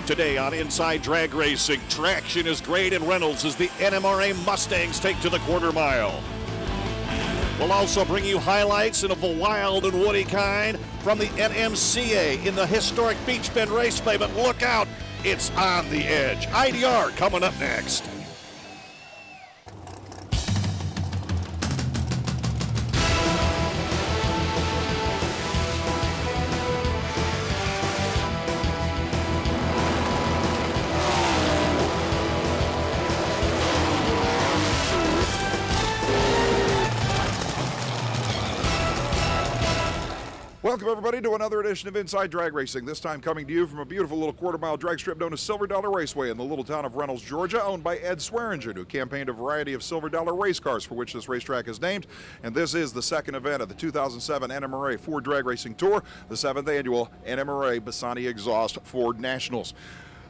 Today on Inside Drag Racing, traction is great in Reynolds as the NMRA Mustangs take to the quarter mile. We'll also bring you highlights of a wild and woody kind from the NMCA in the historic Beach Bend Raceway, but look out, it's on the edge. IDR coming up next. Welcome, everybody, to another edition of Inside Drag Racing, this time coming to you from a beautiful little quarter-mile drag strip known as Silver Dollar Raceway in the little town of Reynolds, Georgia, owned by Ed Swearinger, who campaigned a variety of Silver Dollar race cars for which this racetrack is named. And this is the second event of the 2007 NMRA Ford Drag Racing Tour, the 7th annual NMRA Bassani Exhaust Ford Nationals.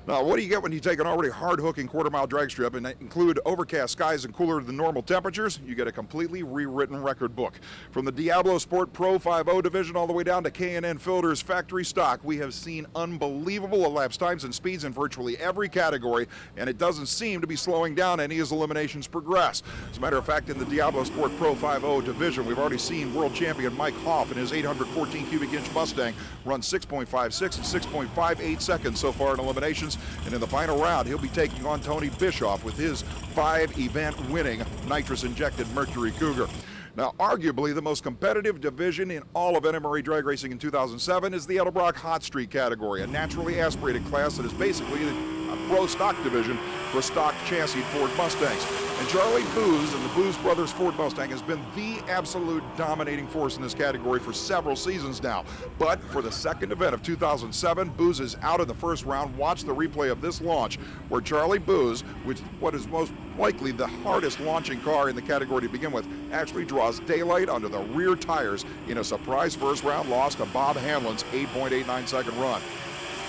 Now, what do you get when you take an already hard-hooking quarter-mile drag strip and include overcast skies and cooler than normal temperatures? You get a completely rewritten record book. From the Diablo Sport Pro 5.0 division all the way down to K&N Filters factory stock, we have seen unbelievable elapsed times and speeds in virtually every category, and it doesn't seem to be slowing down any as eliminations progress. As a matter of fact, in the Diablo Sport Pro 5.0 division, we've already seen world champion Mike Hoff in his 814 cubic inch Mustang run 6.56 and 6.58 seconds so far in eliminations. And in the final round, he'll be taking on Tony Bischoff with his 5-event winning nitrous-injected Mercury Cougar. Now, arguably the most competitive division in all of NMRA drag racing in 2007 is the Edelbrock Hot Streak category, a naturally aspirated class that is basically a pro stock division for stock chassis Ford Mustangs. And Charlie Booz and the Booz Brothers Ford Mustang has been the absolute dominating force in this category for several seasons now. But for the second event of 2007, Booz is out in the first round. Watch the replay of this launch where Charlie Booz, which what is most likely the hardest launching car in the category to begin with, actually draws daylight under the rear tires in a surprise first round loss to Bob Hanlon's 8.89 second run.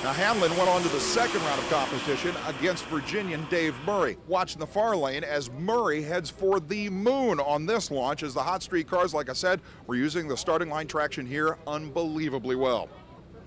Now, Hanlon went on to the second round of competition against Virginian Dave Murray. Watch in the far lane as Murray heads for the moon on this launch, as the Hot Streak cars, like I said, were using the starting line traction here unbelievably well.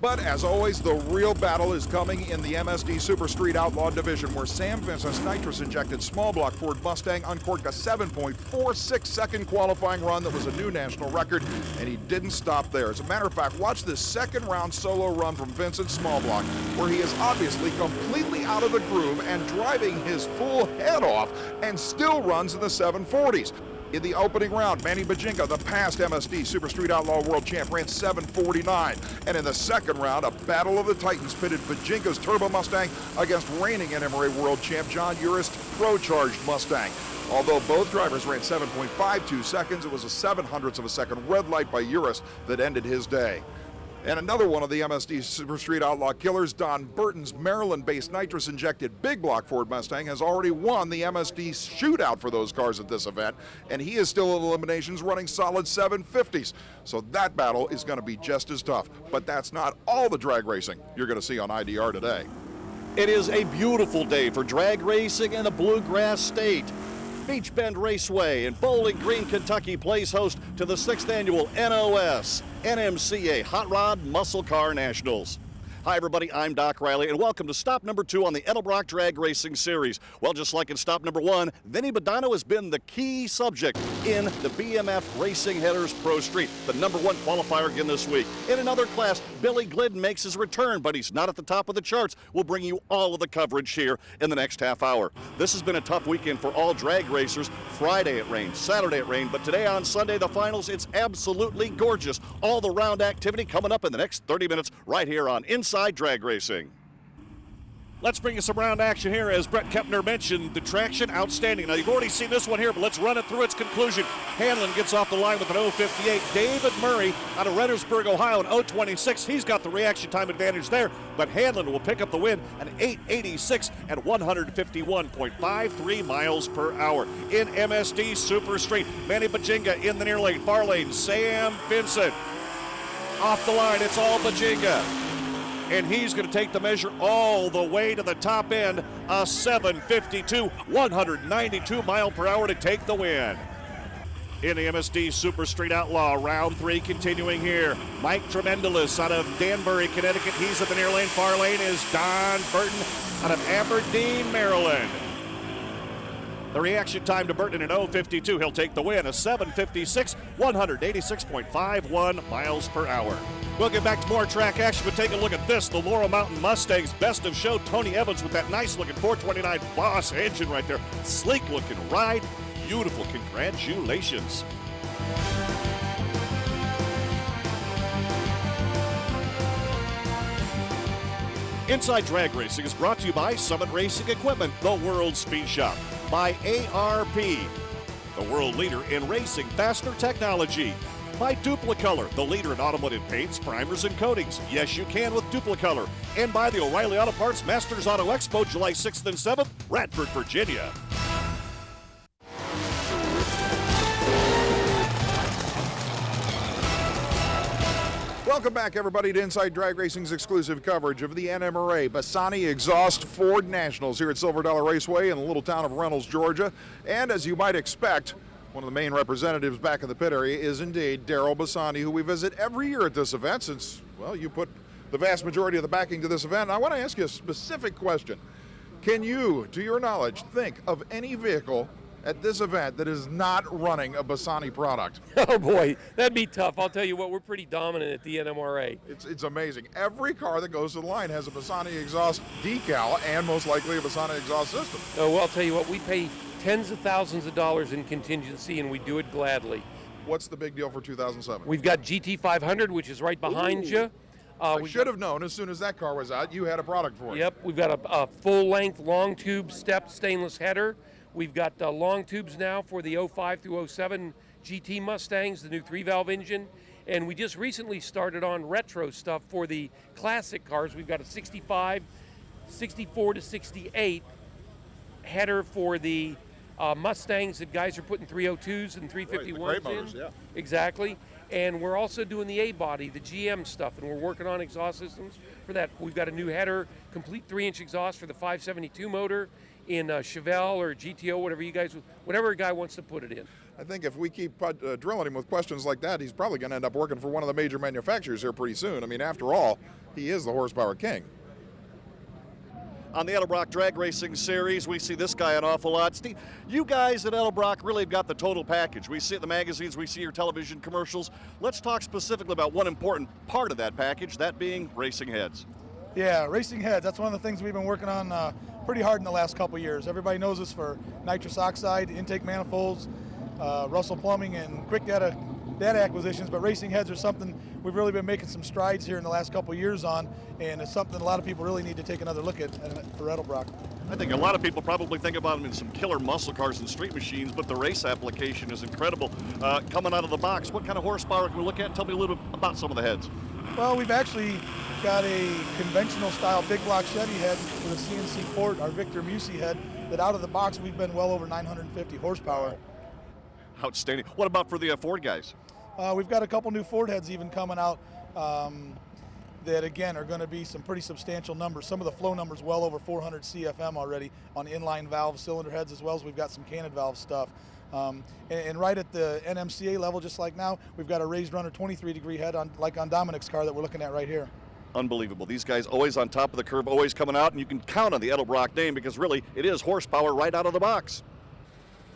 But as always, the real battle is coming in the MSD Super Street Outlaw division, where Sam Vincent's nitrous-injected small block Ford Mustang uncorked a 7.46 second qualifying run that was a new national record, and he didn't stop there. As a matter of fact, watch this second round solo run from Vincent's small block, where he is obviously completely out of the groove and driving his full head off and still runs in the 740s. In the opening round, Manny Bajinka, the past MSD Super Street Outlaw World Champ, ran 7:49. And in the second round, a battle of the Titans pitted Bajinka's Turbo Mustang against reigning NMRA World Champ John Urist Pro-Charged Mustang. Although both drivers ran 7.52 seconds, it was a 0.07 of a second red light by Urist that ended his day. And another one of the MSD Super Street Outlaw killers, Don Burton's Maryland-based nitrous-injected big block Ford Mustang, has already won the MSD shootout for those cars at this event, and he is still in eliminations running solid 750s. So that battle is going to be just as tough. But that's not all the drag racing you're going to see on IDR today. It is a beautiful day for drag racing in the Bluegrass State. Beach Bend Raceway in Bowling Green, Kentucky plays host to the 6th annual NOS NMCA Hot Rod Muscle Car Nationals. Hi everybody, I'm Doc Riley, and welcome to stop number 2 on the Edelbrock Drag Racing Series. Well, just like in stop number 1, Vinny Badano has been the key subject in the BMF Racing Headers Pro Street, the number 1 qualifier again this week. In another class, Billy Glidden makes his return, but he's not at the top of the charts. We'll bring you all of the coverage here in the next half hour. This has been a tough weekend for all drag racers. Friday it rained, Saturday it rained, but today on Sunday, the finals, it's absolutely gorgeous. All the round activity coming up in the next 30 minutes right here on Inside Drag Racing. Let's bring you some round action here. As Brett Kepner mentioned, the traction outstanding. Now, you've already seen this one here, but let's run it through its conclusion. Hanlon gets off the line with an 0.58. David Murray out of Reynoldsburg, Ohio, an 0.26. He's got the reaction time advantage there, but Hanlon will pick up the win, an 8.86 at 151.53 miles per hour. In MSD Super Street, Manny Bajinga in the near lane, far lane, Sam Vincent. Off the line, it's all Bajinga. And he's going to take the measure all the way to the top end, a 7.52, 192 mile per hour to take the win. in the MSD Super Street Outlaw. Round 3 continuing here. Mike Tremendelis out of Danbury, Connecticut. He's at the near lane. Far lane is Don Burton out of Aberdeen, Maryland. The reaction time to Burton in 0:52. He'll take the win, a 7:56, 186.51 miles per hour. We'll get back to more track action, but take a look at this. The Laurel Mountain Mustangs Best of Show. Tony Evans with that nice-looking 429 Boss engine right there. Sleek-looking ride. Beautiful. Congratulations. Inside Drag Racing is brought to you by Summit Racing Equipment, the World Speed Shop. By ARP, the world leader in racing faster technology. By Duplicolor, the leader in automotive paints, primers, and coatings. Yes, you can with Duplicolor. And by the O'Reilly Auto Parts Masters Auto Expo, July 6th and 7th, Radford, Virginia. Welcome back, everybody, to Inside Drag Racing's exclusive coverage of the NMRA Bassani Exhaust Ford Nationals here at Silver Dollar Raceway in the little town of Reynolds, Georgia. And as you might expect, one of the main representatives back in the pit area is indeed Darryl Bassani, who we visit every year at this event since, well, you put the vast majority of the backing to this event. And I want to ask you a specific question. Can you, to your knowledge, think of any vehicle at this event that is not running a Bassani product? Oh boy, that'd be tough. I'll tell you what, we're pretty dominant at the NMRA. It's amazing. Every car that goes to the line has a Bassani exhaust decal and most likely a Bassani exhaust system. Oh, well, I'll tell you what, we pay tens of thousands of dollars in contingency and we do it gladly. What's the big deal for 2007? We've got GT500, which is right behind you. I should have known as soon as that car was out, you had a product for it. Yep, we've got a full-length, long-tube stepped stainless header. We've got long tubes now for the 05 through 07 GT Mustangs, the new 3-valve engine. And we just recently started on retro stuff for the classic cars. We've got a 65, 64 to 68 header for the Mustangs that guys are putting 302s and 351s right, the crate motors, in. yeah. Exactly. And we're also doing the A-body, the GM stuff, and we're working on exhaust systems for that. We've got a new header, complete 3-inch exhaust for the 572 motor in Chevelle or GTO, whatever a guy wants to put it in. I think if we keep drilling him with questions like that, he's probably going to end up working for one of the major manufacturers here pretty soon. I mean, after all, he is the horsepower king. On the Edelbrock Drag Racing Series, we see this guy an awful lot. Steve, you guys at Edelbrock really have got the total package. We see it in the magazines, we see your television commercials. Let's talk specifically about one important part of that package, that being racing heads. Yeah, racing heads. That's one of the things we've been working on pretty hard in the last couple years. Everybody knows us for nitrous oxide, intake manifolds, Russell Plumbing, and quick data acquisitions, but racing heads are something we've really been making some strides here in the last couple years on, and it's something a lot of people really need to take another look at for Edelbrock. I think a lot of people probably think about them in some killer muscle cars and street machines, but the race application is incredible. Coming out of the box, what kind of horsepower can we look at? Tell me a little bit about some of the heads. Well, we've actually got a conventional style big block Chevy head with a CNC port, our Victor Musi head, that out of the box we've been well over 950 horsepower. Outstanding. What about for the Ford guys? We've got a couple new Ford heads even coming out that, again, are going to be some pretty substantial numbers. Some of the flow numbers well over 400 CFM already on inline valve cylinder heads, as well as we've got some canted valve stuff. And right at the NMCA level, just like now, we've got a raised runner 23-degree head like on Dominic's car that we're looking at right here. Unbelievable. These guys always on top of the curve, always coming out, and you can count on the Edelbrock name because really it is horsepower right out of the box.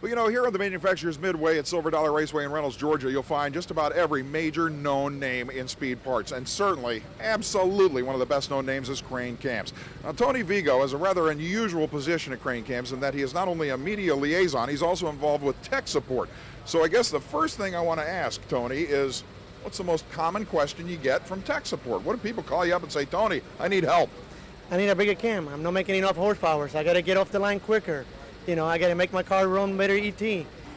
Well, you know, here on the Manufacturers Midway at Silver Dollar Raceway in Reynolds, Georgia, you'll find just about every major known name in speed parts, and certainly, absolutely, one of the best known names is Crane Cams. Now, Tony Vigo has a rather unusual position at Crane Cams in that he is not only a media liaison, he's also involved with tech support. So I guess the first thing I want to ask, Tony, is what's the most common question you get from tech support? What do people call you up and say, Tony, I need help? I need a bigger cam. I'm not making enough horsepower, so I got to get off the line quicker. You know, I got to make my car run better ET.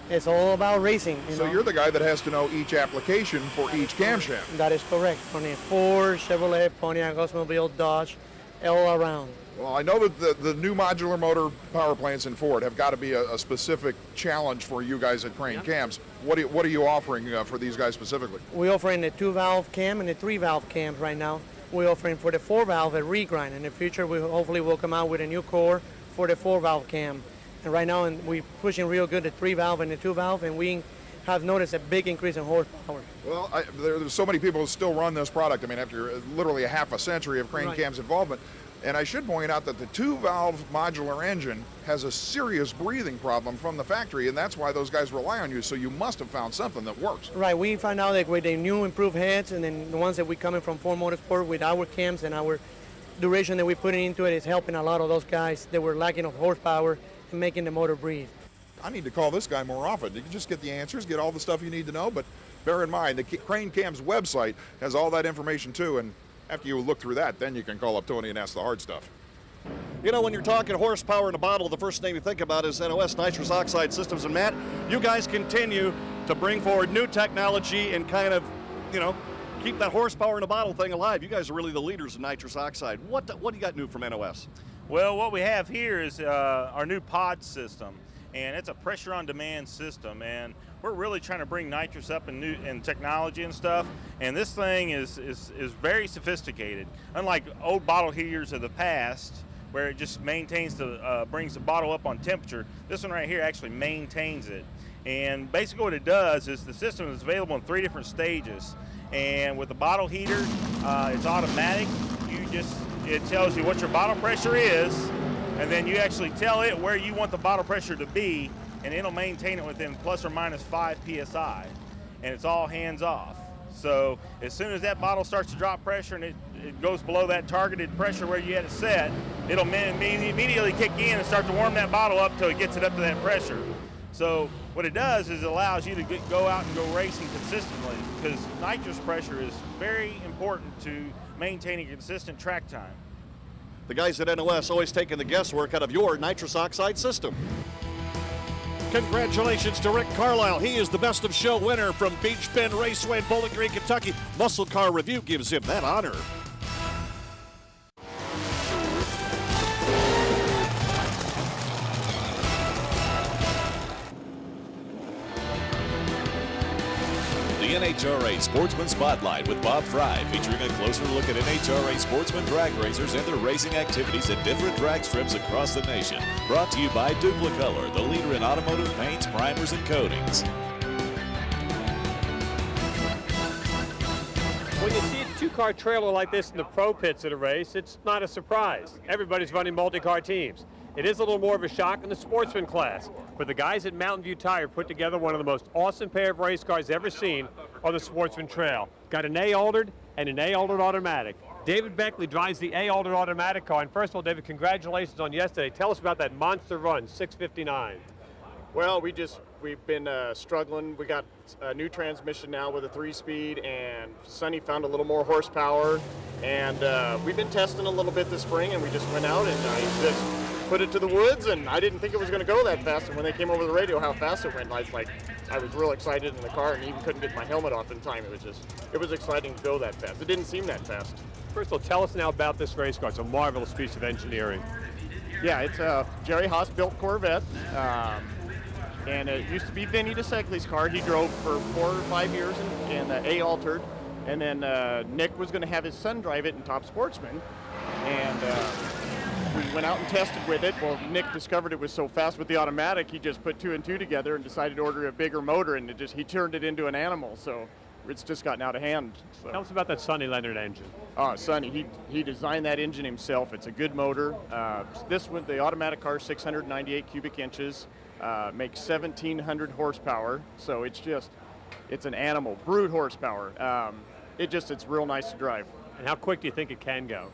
It's all about racing. So you're the guy that has to know each application for each camshaft. That is correct. From the Ford, Chevrolet, Pontiac, Oldsmobile, Dodge, all around. Well, I know that the new modular motor power plants in Ford have got to be a specific challenge for you guys at Crane Cams. What are you offering for these guys specifically? We're offering the 2-valve cam and the 3-valve cams right now. We're offering for the 4-valve a regrind. In the future, we hopefully will come out with a new core for the 4-valve cam. And right now, we're pushing real good the 3-valve and the 2-valve, and we have noticed a big increase in horsepower. Well, there's so many people who still run this product. I mean, after literally a half a century of Crane Cam's involvement. And I should point out that the 2-valve modular engine has a serious breathing problem from the factory, and that's why those guys rely on you. So you must have found something that works. Right, we found out that with the new improved heads and then the ones that we coming from Ford Motorsport with our cams and our duration that we're putting into it is helping a lot of those guys that were lacking of horsepower and making the motor breathe. I need to call this guy more often. You can just get the answers, get all the stuff you need to know, but bear in mind, the Crane Cam's website has all that information too, and after you look through that, then you can call up Tony and ask the hard stuff. You know, when you're talking horsepower in a bottle, the first thing you think about is NOS, nitrous oxide systems. And Matt, you guys continue to bring forward new technology and kind of, you know, keep that horsepower in a bottle thing alive. You guys are really the leaders in nitrous oxide. What do you got new from NOS? Well, what we have here is our new pod system, and it's a pressure on demand system, and we're really trying to bring nitrous up in technology and stuff, and this thing is very sophisticated. Unlike old bottle heaters of the past, where it just maintains brings the bottle up on temperature, this one right here actually maintains it. And basically what it does is the system is available in 3 different stages, and with the bottle heater, it's automatic. It tells you what your bottle pressure is, and then you actually tell it where you want the bottle pressure to be, and it'll maintain it within plus or minus 5 psi, and it's all hands off. So as soon as that bottle starts to drop pressure and it goes below that targeted pressure where you had it set, it'll immediately kick in and start to warm that bottle up till it gets it up to that pressure. So what it does is it allows you to go out and go racing consistently, because nitrous pressure is very important to maintaining consistent track time. The guys at NOS always taking the guesswork out of your nitrous oxide system. Congratulations to Rick Carlisle. He is the Best of Show winner from Beach Bend Raceway in Bowling Green, Kentucky. Muscle Car Review gives him that honor. The NHRA Sportsman Spotlight with Bob Fry, featuring a closer look at NHRA sportsman drag racers and their racing activities at different drag strips across the nation. Brought to you by Duplicolor, the leader in automotive paints, primers, and coatings. When you see a 2-car trailer like this in the pro pits at a race, it's not a surprise. Everybody's running multi-car teams. It is a little more of a shock in the sportsman class, but the guys at Mountain View Tire put together one of the most awesome pair of race cars ever seen on the sportsman trail. Got an A-altered and an A-altered automatic. David Beckley drives the A-altered automatic car, and first of all, David, congratulations on yesterday. Tell us about that monster run, 6:59. Well, we've been struggling. We got a new transmission now with a 3-speed, and Sonny found a little more horsepower, and we've been testing a little bit this spring, and we just went out and just put it to the woods, and I didn't think it was going to go that fast, and when they came over the radio how fast it went, I was real excited in the car and even couldn't get my helmet off in time. It was exciting to go that fast. It didn't seem that fast. First of all, tell us now about this race car. It's a marvelous piece of engineering. Yeah, it's a Jerry Haas built Corvette. And it used to be Vinny DeSegley's car. He drove for 4 or 5 years in A-altered, and then Nick was going to have his son drive it in Top Sportsman, and we went out and tested with it. Well, Nick discovered it was so fast with the automatic, he just put 2 and 2 together and decided to order a bigger motor, and he turned it into an animal. So it's just gotten out of hand. So. Tell us about that Sonny Leonard engine. Sonny, he designed that engine himself. It's a good motor. This one, the automatic car, 698 cubic inches. Makes 1,700 horsepower, so it's an animal, brute horsepower. It's real nice to drive. And how quick do you think it can go?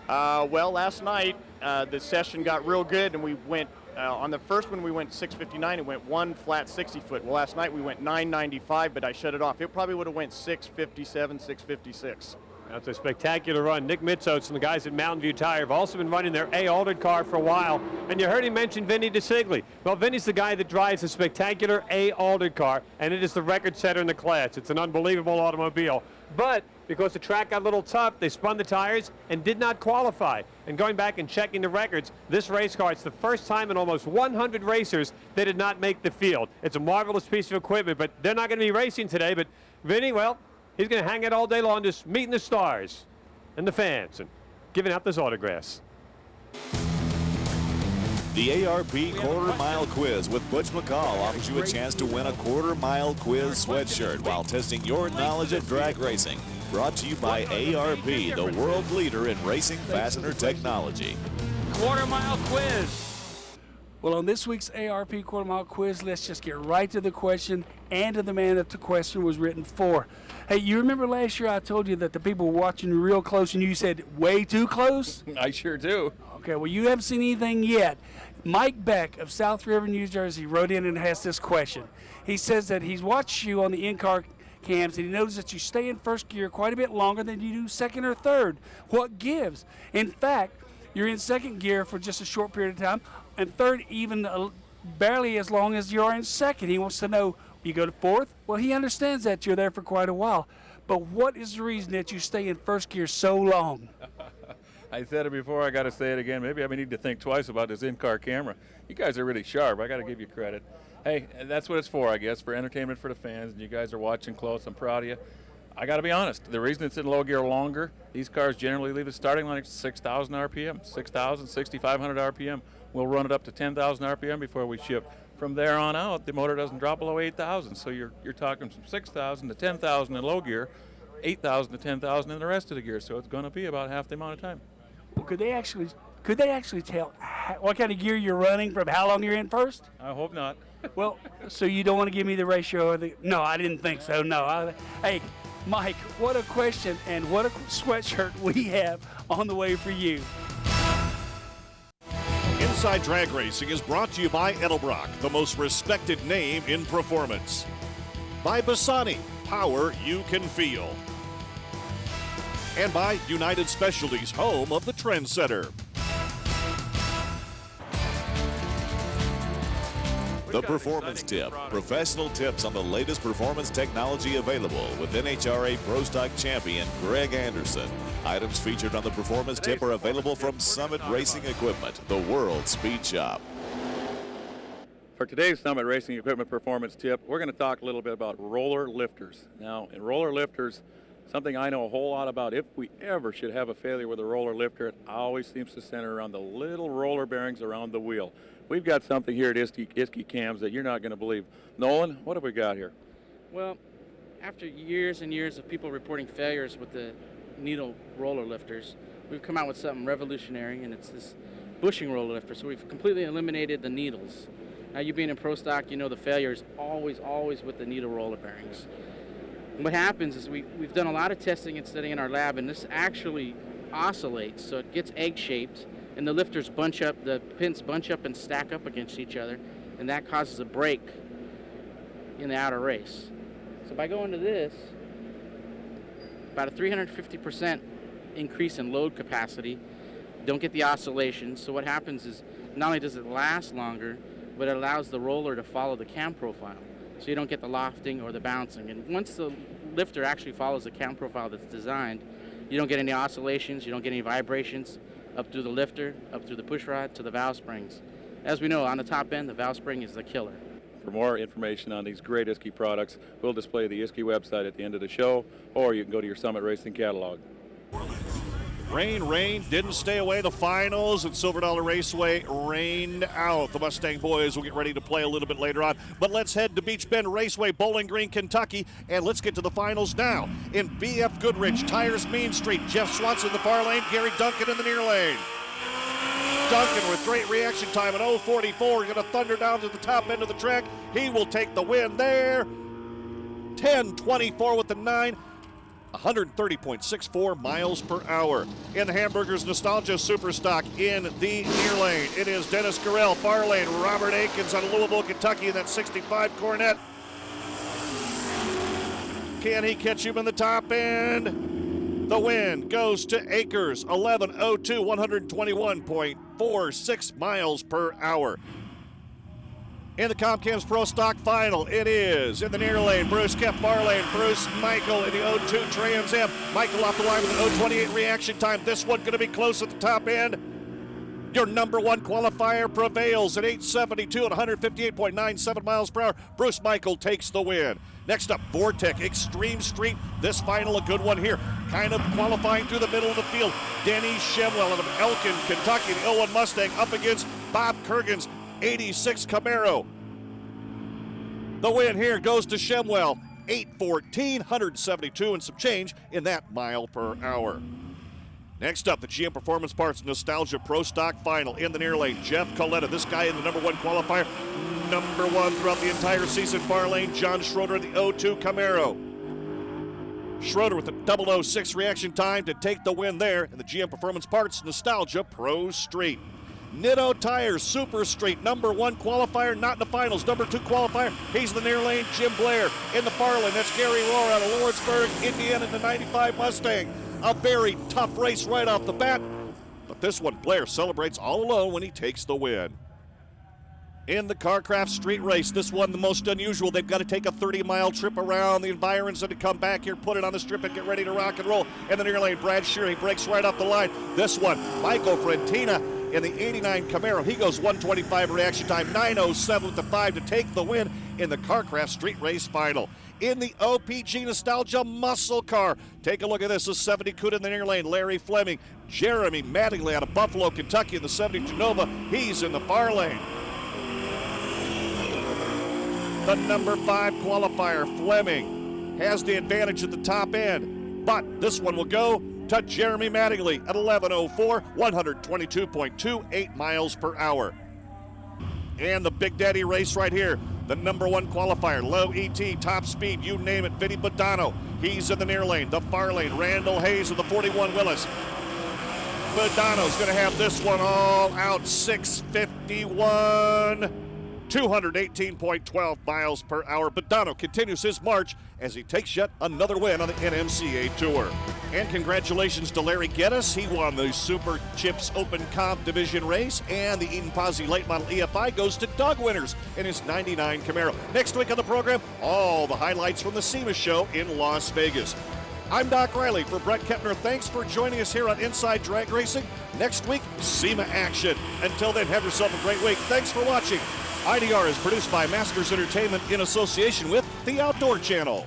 Well, last night the session got real good, and we went on the first one we went 6:59 and went 1 flat 60 foot. Well, last night we went 9:95, but I shut it off. It probably would have went 6:57, 6:56. That's a spectacular run. Nick Mitzotes and the guys at Mountain View Tire have also been running their A-altered car for a while. And you heard him mention Vinny DeSigley. Well, Vinny's the guy that drives a spectacular A-altered car, and it is the record setter in the class. It's an unbelievable automobile. But because the track got a little tough, they spun the tires and did not qualify. And going back and checking the records, this race car, it's the first time in almost 100 racers they did not make the field. It's a marvelous piece of equipment, but they're not going to be racing today. But Vinny, well, he's going to hang it all day long, just meeting the stars and the fans and giving out those autographs. The ARP Quarter Mile Quiz with Butch McCall offers you a chance to win a Quarter Mile Quiz sweatshirt while testing your knowledge of drag racing. Brought to you by ARP, the world leader in racing fastener technology. Quarter Mile Quiz. Well, on this week's ARP Quarter Mile Quiz, let's just get right to the question and to the man that the question was written for. Hey, you remember last year I told you that the people were watching you real close and you said way too close? I sure do. Okay, well, you haven't seen anything yet. Mike Beck of South River, New Jersey wrote in and has this question. He says that he's watched you on the in-car cams and he knows that you stay in first gear quite a bit longer than you do second or third. What gives? In fact, you're in second gear for just a short period of time, and third even barely as long as you're in second. He wants to know, you go to fourth? Well, he understands that you're there for quite a while. But what is the reason that you stay in first gear so long? I said it before, I got to say it again. Maybe I need to think twice about this in-car camera. You guys are really sharp. I got to give you credit. Hey, that's what it's for, I guess, for entertainment for the fans, and you guys are watching close. I'm proud of you. I got to be honest. The reason it's in low gear longer, these cars generally leave the starting line at 6,000 RPM, 6,000, 6,500 RPM. We'll run it up to 10,000 RPM before we ship. From there on out, the motor doesn't drop below 8,000. So you're talking from 6,000 to 10,000 in low gear, 8,000 to 10,000 in the rest of the gear. So it's going to be about half the amount of time. Well, could they actually tell what kind of gear you're running from how long you're in first? I hope not. Well, so you don't want to give me the ratio of the? No, I didn't think so. No. Hey, Mike, what a question and what a sweatshirt we have on the way for you. Inside Drag Racing is brought to you by Edelbrock, the most respected name in performance. By Bassani, power you can feel. And by United Specialties, home of the Trendsetter. The Performance Tip, professional tips on the latest performance technology available with NHRA Pro Stock champion Greg Anderson. Items featured on the Performance Tip are available from Summit Racing Equipment, the world speed shop. For today's Summit Racing Equipment Performance Tip, we're going to talk a little bit about roller lifters. Now, in roller lifters, something I know a whole lot about, if we ever should have a failure with a roller lifter, it always seems to center around the little roller bearings around the wheel. We've got something here at Iski Cams that you're not going to believe. Nolan, what have we got here? Well, after years and years of people reporting failures with the needle roller lifters, we've come out with something revolutionary, and it's this bushing roller lifter. So we've completely eliminated the needles. Now, you being in pro stock, you know the failure is always with the needle roller bearings. What happens is we've done a lot of testing and studying in our lab, and this actually oscillates, so it gets egg-shaped, and the lifters bunch up, the pins bunch up and stack up against each other, and that causes a break in the outer race. So by going to this, about a 350% increase in load capacity, don't get the oscillations. So what happens is not only does it last longer, but it allows the roller to follow the cam profile. So you don't get the lofting or the bouncing. And once the lifter actually follows the cam profile that's designed, you don't get any oscillations, you don't get any vibrations up through the lifter, up through the push rod, to the valve springs. As we know, on the top end, the valve spring is the killer. For more information on these great Iski products, we'll display the Iski website at the end of the show, or you can go to your Summit Racing catalog. Rain didn't stay away. The finals at Silver Dollar Raceway rained out. The Mustang boys will get ready to play a little bit later on. But let's head to Beach Bend Raceway, Bowling Green, Kentucky, and let's get to the finals now. In BF Goodrich, Tires Mean Street, Jeff Swanson in the far lane, Gary Duncan in the near lane. Duncan with great reaction time at 0:44, going to thunder down to the top end of the track. He will take the win there. 10:24 with the 9. 130.64 miles per hour. In the Hamburgers Nostalgia Superstock in the near lane, it is Dennis Carell, far lane, Robert Akins out of Louisville, Kentucky in that 65 Corvette. Can he catch him in the top end? The win goes to Akers, 11:02, 121.46 miles per hour. In the Comcams Pro Stock Final, it is in the near lane, Bruce kept far lane, Bruce Michael in the 02 Trans Am. Michael off the line with an 0:28 reaction time. This one going to be close at the top end. Your number one qualifier prevails at 872 at 158.97 miles per hour. Bruce Michael takes the win. Next up, Vortec Extreme Street. This final, a good one here. Kind of qualifying through the middle of the field. Denny Shemwell out of Elkin, Kentucky, the 01 Mustang up against Bob Kurgan's 86 Camaro. The win here goes to Shemwell. 8:14, 172 and some change in that mile per hour. Next up, the GM Performance Parts Nostalgia Pro Stock Final in the near lane. Jeff Coletta, this guy in the number one qualifier, number one throughout the entire season. Far lane, John Schroeder, the 02 Camaro. Schroeder with the 006 reaction time to take the win there in the GM Performance Parts Nostalgia Pro Street. Nitto Tires Super Street, number one qualifier, not in the finals. Number two qualifier, he's in the near lane. Jim Blair in the far lane. That's Gary Rohr out of Lawrenceburg, Indiana, in the 95 Mustang. A very tough race right off the bat, but this one Blair celebrates all alone when he takes the win. In the Carcraft Street Race, this one the most unusual. They've got to take a 30-mile trip around the environs and to come back here, put it on the strip and get ready to rock and roll. In the near lane, Brad Shearer, he breaks right off the line. This one, Michael Frentina in the 89 Camaro. He goes 125 reaction time, 9:07 with the 5 to take the win in the Carcraft Street Race final. In the OPG Nostalgia Muscle Car, take a look at this. A 70 Cuda in the near lane, Larry Fleming. Jeremy Mattingly out of Buffalo, Kentucky in the 72 Nova. He's in the far lane. The number 5 qualifier, Fleming, has the advantage at the top end, but this one will go to Jeremy Mattingly at 11:04, 122.28 miles per hour. And the Big Daddy race right here, the number one qualifier, low ET, top speed, you name it, Vinny Badano. He's in the near lane. The far lane, Randall Hayes of the 41 Willis. Badano's going to have this one all out, 651. 218.12 miles per hour. Badano continues his march as he takes yet another win on the NMCA Tour. And congratulations to Larry Geddes. He won the Super Chips Open Comp Division race, and the Eden Posse Late Model EFI goes to Doug Winters in his 99 Camaro. Next week on the program, all the highlights from the SEMA show in Las Vegas. I'm Doc Riley for Brett Kepner. Thanks for joining us here on Inside Drag Racing. Next week, SEMA action. Until then, have yourself a great week. Thanks for watching. IDR is produced by Masters Entertainment in association with the Outdoor Channel.